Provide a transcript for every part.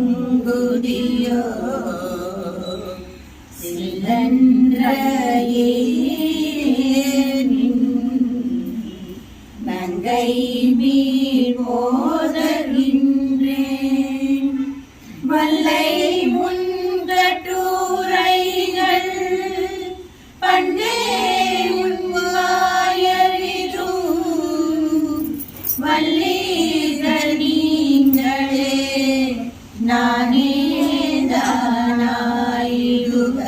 உறங்குதியோ சிலன்றையே நங்கை மீள் போதர்கின்றேன் வல்லை முன்கட்டுரைகள் பண்டே முன்வாயறிது வல்லிகள் நீங்களே நானே தானாயிடுக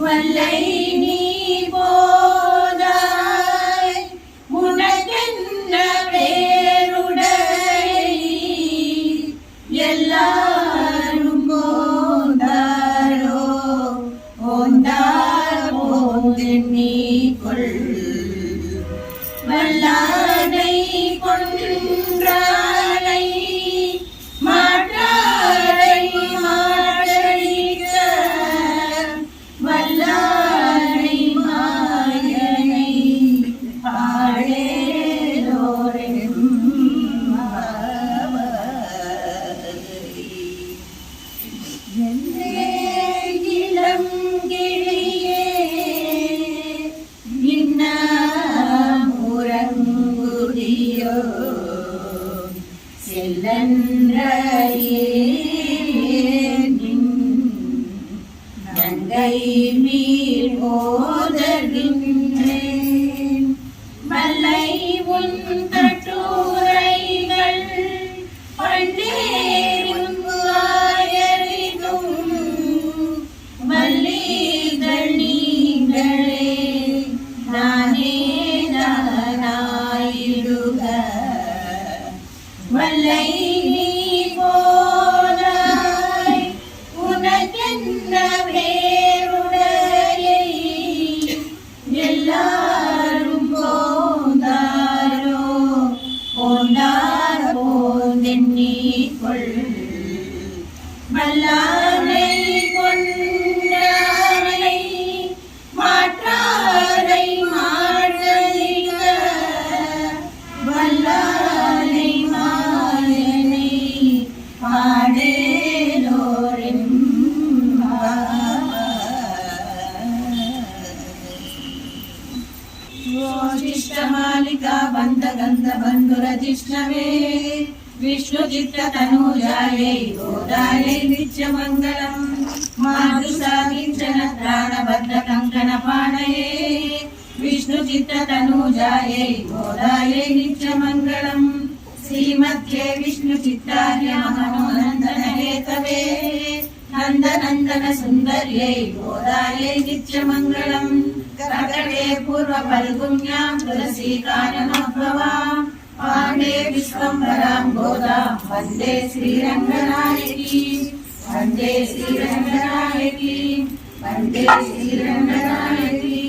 வல்லை நீ போதாய் உனக்கென்ன பேருடை எல்லாரும் போந்தாரோ போந்தார் போந்தெண்ணி கொள் வல்லானை கொன்றானை மாற்றாரை மாற்றழிக்க வல்லானை மாயனை பாடேலோரெம் இளம் கிளியே உறங்குதியோ செல்லன்றையே நங்கை மீள் போதர்கின்றேன் மல்லை உன் கட்டுரைகள் பண்டே முன்வாயறிதும் வல்லிகள் நீங்களே நானே நானாயிடுக வல்லை நீ போதாய் உனக்கென்ன பேருடையை எல்லாரும் போந்தாரோ போந்தார் போந்தெண்ணி கொள் வல்லானை கொன்றானை மாற்றாரை மாற்றழிக்க வல்லானை மாயனை பாடேலோரெம் मालिका बंध गंध बंधुरजिष्णवे विष्णु चित्त तनूजायै गोदायै नित्यमंगलम् माधुसाकिंचन प्राणबद्ध कंकण पाणये विष्णु चित्त तनूजायै गोदायै नित्यमंगलम् श्रीमध्ये विष्णु चित्तार्य मनोनंदन हेतवे नंदनंदन सुंदर्यै गोदायै नित्यमंगलम् कर्कटे पूर्व फल्गुन्यां तुलसी काननोद्भवां पाण्डे विश्वम्भरां गोदां वन्दे श्रीरङ्गनायकी वन्दे श्रीरङ्गनायकी वन्दे श्रीरङ्गनायकी